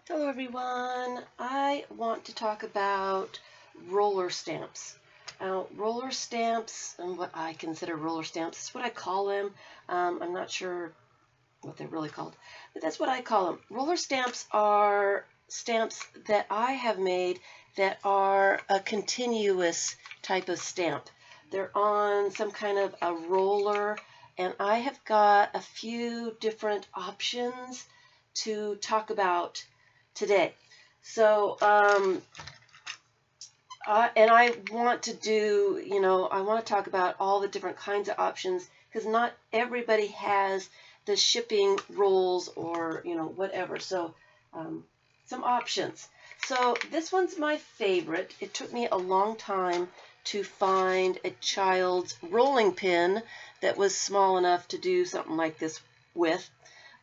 Hello everyone. I want to talk about roller stamps. Now, roller stamps and what I consider roller stamps is what I call them. I'm not sure what they're really called, but that's what I call them. Roller stamps are stamps that I have made that are a continuous type of stamp. They're on some kind of a roller, and I have got a few different options to talk about today. So, and I want to do, I want to talk about all the different kinds of options because not everybody has the shipping rolls or, whatever. So, some options. So this one's my favorite. It took me a long time to find a child's rolling pin that was small enough to do something like this with.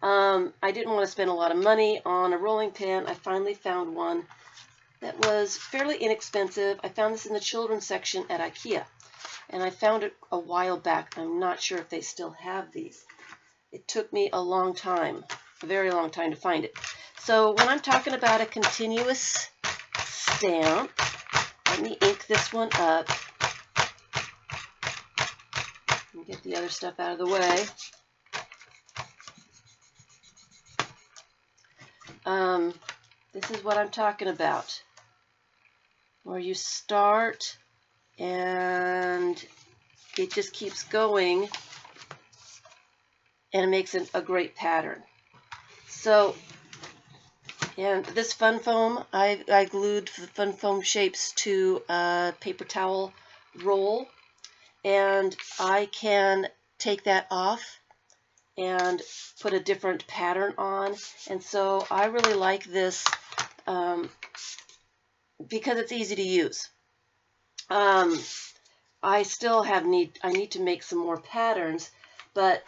I didn't want to spend a lot of money on a rolling pin. I finally found one that was fairly inexpensive. I found this in the children's section at IKEA, and I found it a while back. I'm not sure if they still have these. It took me a long time, a very long time to find it. So when I'm talking about a continuous stamp, let me ink this one up and get the other stuff out of the way. This is what I'm talking about, where you start and it just keeps going and it makes a great pattern. So, and this fun foam, I glued the fun foam shapes to a paper towel roll, and I can take that off and put a different pattern on. And so I really like this because it's easy to use. I still I need to make some more patterns, but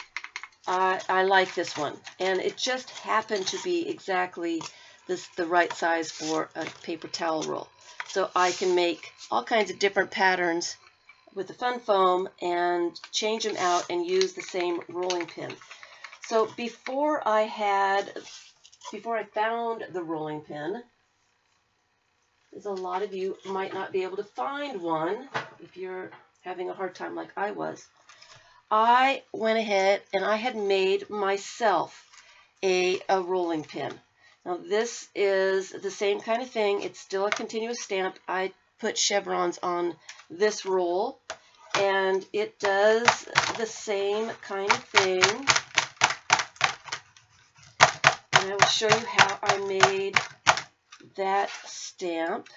I like this one, and it just happened to be exactly the right size for a paper towel roll. So I can make all kinds of different patterns with the fun foam and change them out and use the same rolling pin. So before I found the rolling pin, as a lot of you might not be able to find one if you're having a hard time like I was, I went ahead and I had made myself a rolling pin. Now this is the same kind of thing. It's still a continuous stamp. I put chevrons on this roll, and it does the same kind of thing. And I will show you how I made that stamp.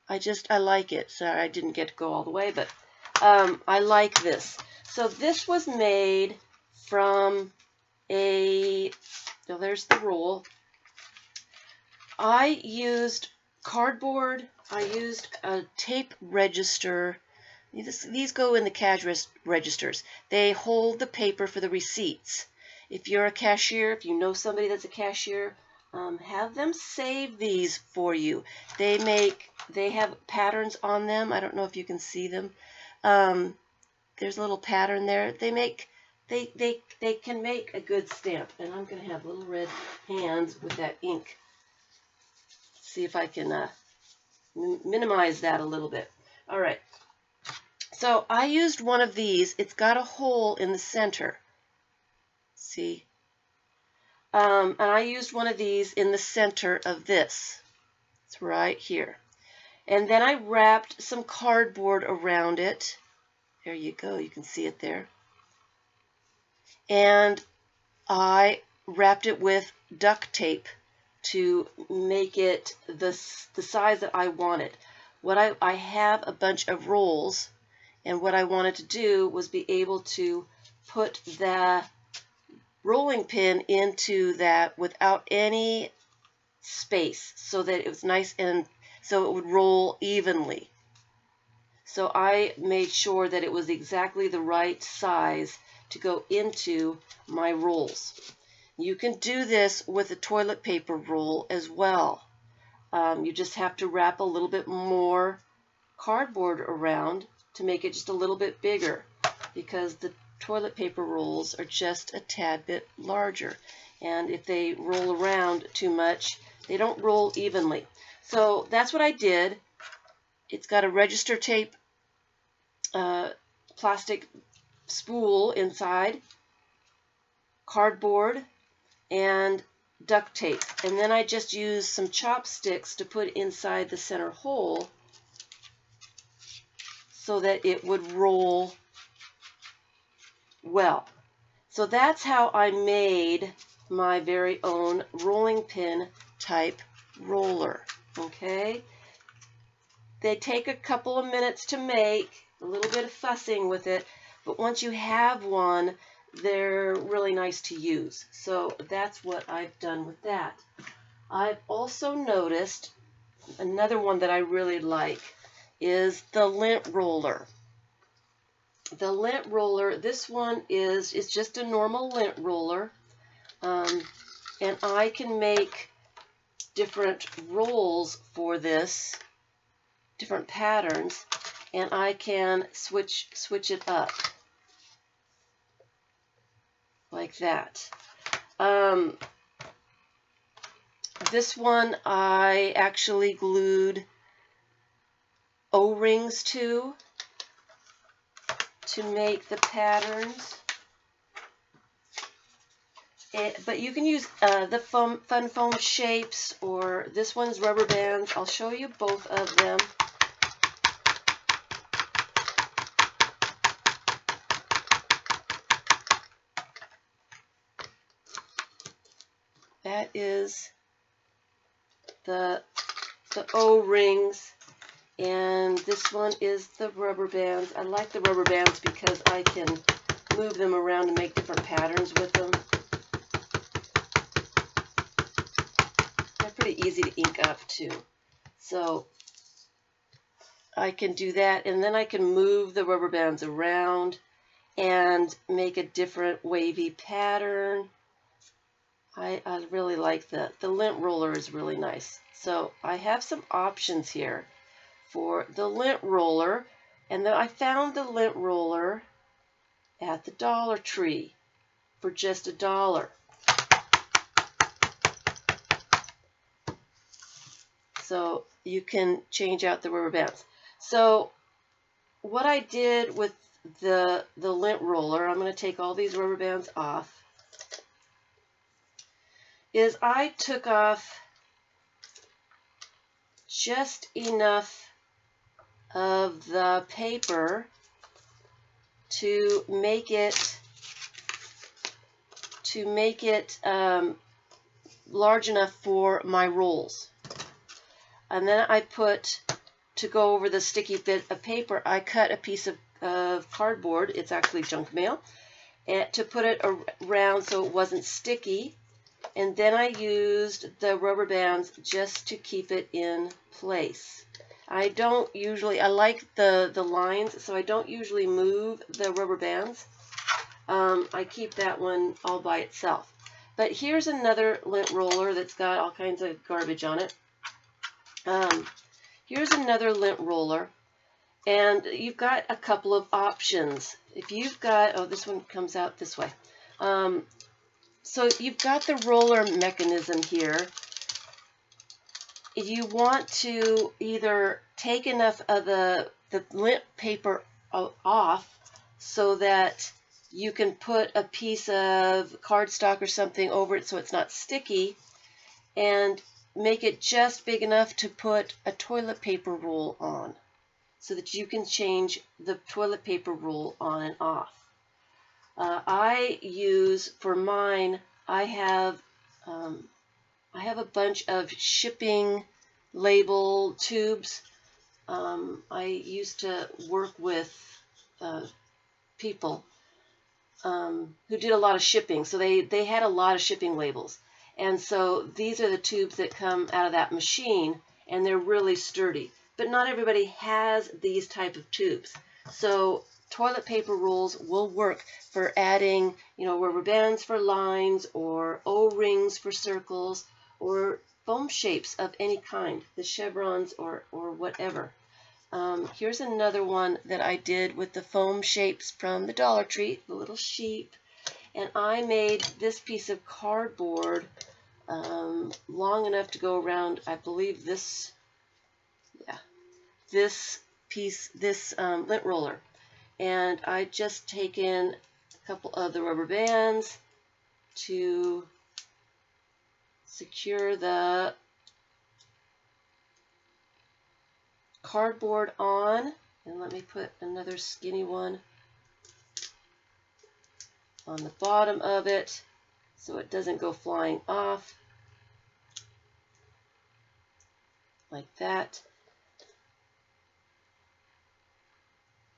I like it. Sorry, I didn't get to go all the way, but I like this. So this was made from there's the roll. I used cardboard. I used a tape register. These go in the cash registers. They hold the paper for the receipts. If you're a cashier, if you know somebody that's a cashier, have them save these for you. They have patterns on them. I don't know if you can see them. There's a little pattern there. They can make a good stamp, and I'm going to have little red hands with that ink. See if I can minimize that a little bit. All right. So I used one of these. It's got a hole in the center. See? And I used one of these in the center of this. It's right here. And then I wrapped some cardboard around it. There you go. You can see it there. And I wrapped it with duct tape to make it the size that I wanted. I have a bunch of rolls, and what I wanted to do was be able to put the rolling pin into that without any space, so that it was nice and so it would roll evenly. So I made sure that it was exactly the right size to go into my rolls. You can do this with a toilet paper roll as well. You just have to wrap a little bit more cardboard around to make it just a little bit bigger, because the toilet paper rolls are just a tad bit larger. and if they roll around too much, they don't roll evenly. So that's what I did. It's got a register tape plastic spool inside, cardboard, and duct tape. And then I just used some chopsticks to put inside the center hole so that it would roll well. So that's how I made my very own rolling pin type roller. Okay? They take a couple of minutes to make, a little bit of fussing with it, but once you have one, they're really nice to use. So that's what I've done with that. I've also noticed another one that I really like is the lint roller. The lint roller, this one is just a normal lint roller, and I can make different rolls for this, different patterns, and I can switch it up like that. This one I actually glued O-rings to make the patterns. But you can use the fun foam shapes, or this one's rubber bands. I'll show you both of them. That is the O-rings, and this one is the rubber bands. I like the rubber bands because I can move them around and make different patterns with them. They're pretty easy to ink up too. So I can do that, and then I can move the rubber bands around and make a different wavy pattern. I really like the lint roller is really nice. So I have some options here for the lint roller, and then I found the lint roller at the Dollar Tree for just $1. So you can change out the rubber bands. So what I did with the lint roller, I'm going to take all these rubber bands off, is I took off just enough of the paper to make it large enough for my rolls. And then I put, to go over the sticky bit of paper, I cut a piece of cardboard, it's actually junk mail, and to put it around so it wasn't sticky. And then I used the rubber bands just to keep it in place. I like the lines, so I don't usually move the rubber bands. I keep that one all by itself. But here's another lint roller that's got all kinds of garbage on it. Here's another lint roller, and you've got a couple of options. If you've got, oh, this one comes out this way. So you've got the roller mechanism here. If you want to either take enough of the lint paper off so that you can put a piece of cardstock or something over it so it's not sticky, and make it just big enough to put a toilet paper roll on so that you can change the toilet paper roll on and off. I use, for mine, I have a bunch of shipping label tubes. I used to work with people who did a lot of shipping, so they had a lot of shipping labels. And so these are the tubes that come out of that machine, and they're really sturdy. But not everybody has these type of tubes. So toilet paper rolls will work for adding, rubber bands for lines, or O-rings for circles, or foam shapes of any kind, the chevrons or whatever. Here's another one that I did with the foam shapes from the Dollar Tree, the little sheep. and I made this piece of cardboard long enough to go around, I believe this piece, this lint roller. And I just taken a couple of the rubber bands to secure the cardboard on. And let me put another skinny one on the bottom of it so it doesn't go flying off. Like that.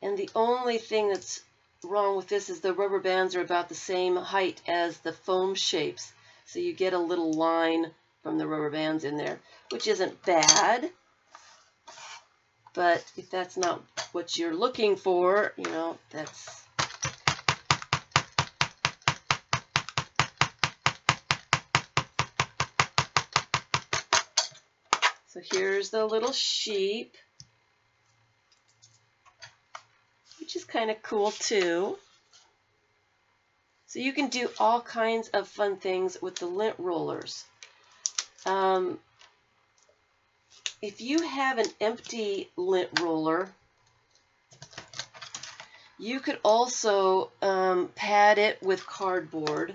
And the only thing that's wrong with this is the rubber bands are about the same height as the foam shapes. So you get a little line from the rubber bands in there, which isn't bad. But if that's not what you're looking for, you know, that's... So here's the little sheep, which is kind of cool too. So you can do all kinds of fun things with the lint rollers. If you have an empty lint roller, you could also pad it with cardboard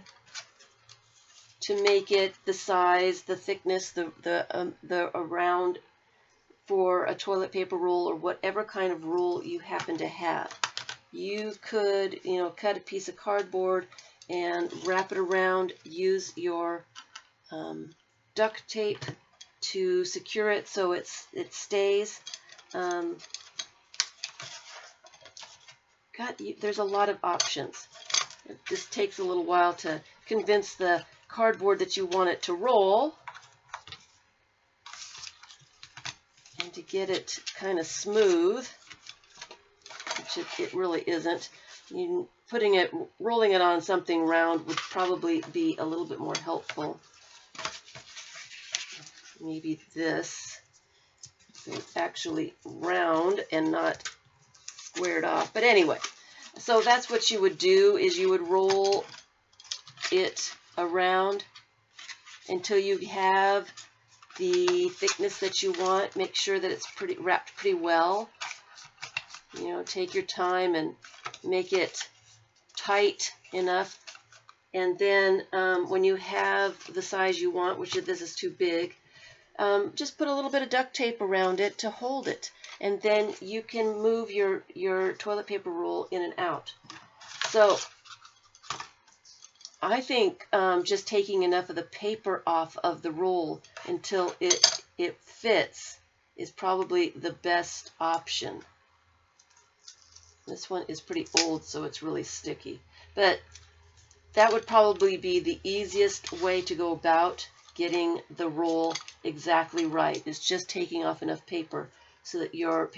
to make it the size, the thickness, the around for a toilet paper roll or whatever kind of roll you happen to have. You could, you know, cut a piece of cardboard and wrap it around. Use your duct tape to secure it so it stays. There's a lot of options. It just takes a little while to convince the cardboard that you want it to roll and to get it kind of smooth, which it really isn't. Rolling it on something round would probably be a little bit more helpful. Maybe this, so it's actually round and not squared off. But anyway, so that's what you would do, is you would roll it around until you have the thickness that you want. Make sure that it's wrapped pretty well. You know, take your time and make it tight enough. And then when you have the size you want, which this is too big, just put a little bit of duct tape around it to hold it. And then you can move your toilet paper roll in and out. So I think just taking enough of the paper off of the roll until it fits is probably the best option. This one is pretty old, so it's really sticky. But that would probably be the easiest way to go about getting the roll exactly right, is just taking off enough paper so that your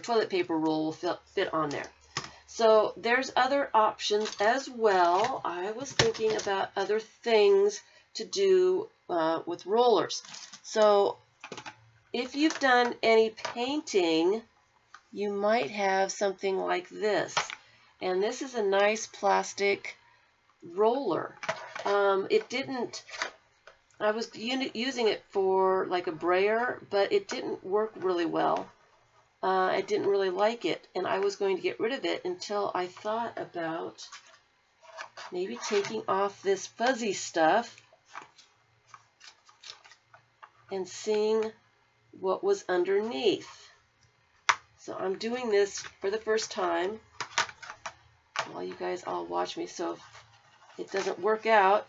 toilet paper roll will fit on there. So there's other options as well. I was thinking about other things to do with rollers. So if you've done any painting, you might have something like this. And this is a nice plastic roller. I was using it for like a brayer, but it didn't work really well. I didn't really like it, and I was going to get rid of it until I thought about maybe taking off this fuzzy stuff and seeing what was underneath. So I'm doing this for the first time while you guys all watch me, so if it doesn't work out,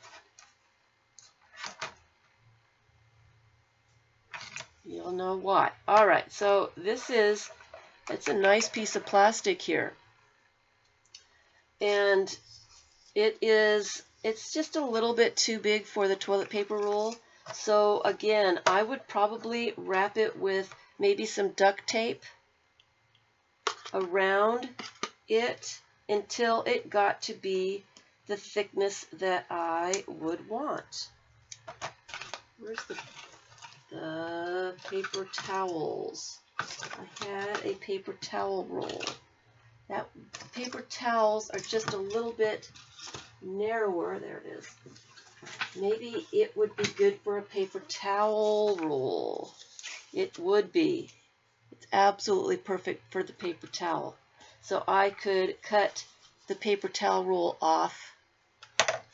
you'll know why. All right, so it's a nice piece of plastic here. And it's just a little bit too big for the toilet paper roll. So again, I would probably wrap it with maybe some duct tape around it until it got to be the thickness that I would want. Where's the paper towels? I had a paper towel roll, That paper towels are just a little bit narrower. There it is. Maybe it would be good for a paper towel roll. It would be. It's absolutely perfect for the paper towel. So I could cut the paper towel roll off,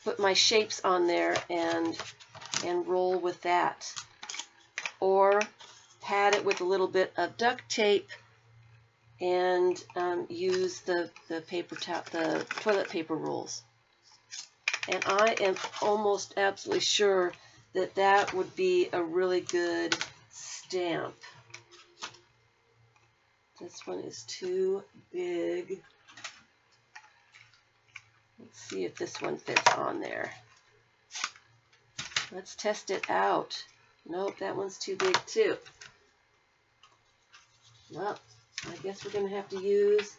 put my shapes on there, and roll with that. Or pad it with a little bit of duct tape and use the toilet paper rolls. And I am almost absolutely sure that that would be a really good stamp. This one is too big. Let's see if this one fits on there. Let's test it out. Nope, that one's too big too. Well, I guess we're going to have to use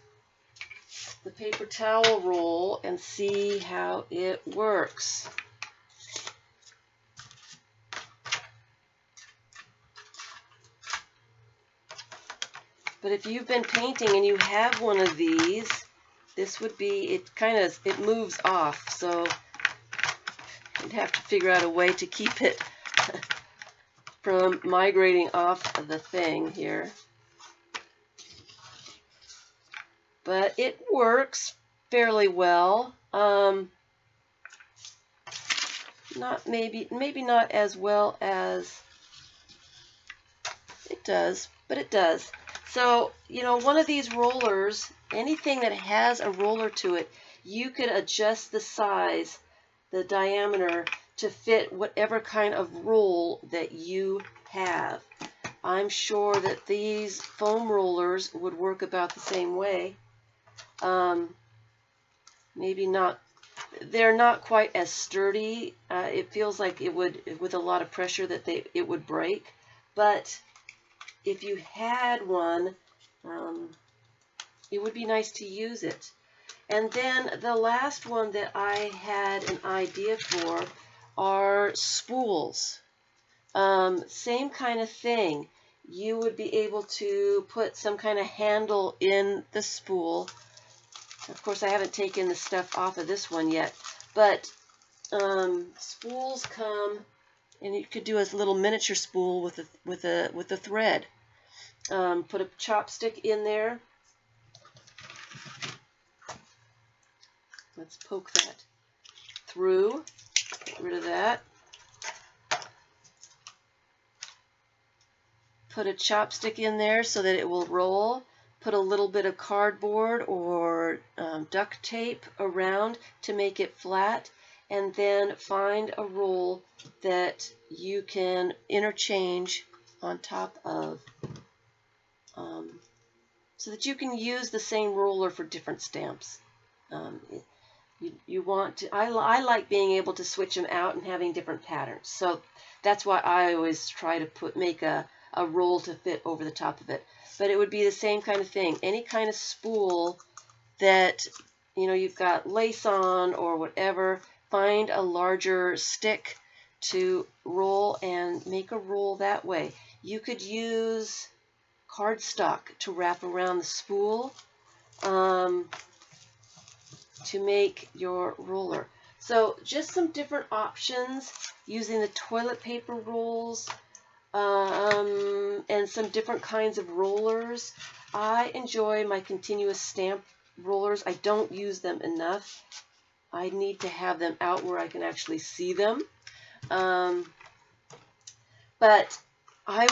the paper towel roll and see how it works. But if you've been painting and you have one of these, this would be, it moves off, so you'd have to figure out a way to keep it from migrating off of the thing here. But it works fairly well. Maybe not as well as it does, but it does. So, you know, one of these rollers, anything that has a roller to it, you could adjust the size, the diameter, to fit whatever kind of roll that you have. I'm sure that these foam rollers would work about the same way. Maybe not, they're not quite as sturdy. It feels like it would, with a lot of pressure, that it would break. But if you had one, it would be nice to use it. And then the last one that I had an idea for are spools. Same kind of thing. You would be able to put some kind of handle in the spool. Of course, I haven't taken the stuff off of this one yet, but spools come, and you could do a little miniature spool with a thread. Put a chopstick in there. Let's poke that through. Get rid of that. Put a chopstick in there so that it will roll. Put a little bit of cardboard or duct tape around to make it flat, and then find a roll that you can interchange on top of, so that you can use the same roller for different stamps. You want to, I like being able to switch them out and having different patterns, so that's why I always try to make a roll to fit over the top of it. But it would be the same kind of thing. Any kind of spool that, you know, you've got lace on or whatever, find a larger stick to roll and make a roll that way. You could use cardstock to wrap around the spool to make your roller. So just some different options using the toilet paper rolls, and some different kinds of rollers. I enjoy my continuous stamp rollers. I don't use them enough. I need to have them out where I can actually see them. But I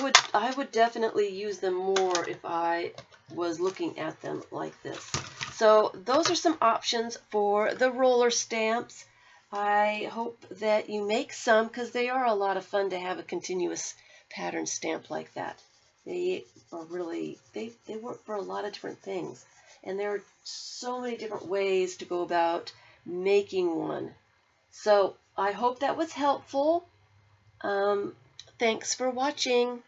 would definitely use them more if I was looking at them like this. So those are some options for the roller stamps. I hope that you make some, because they are a lot of fun to have a continuous pattern stamp like that. They are really, they work for a lot of different things, and there are so many different ways to go about making one. So I hope that was helpful. Thanks for watching.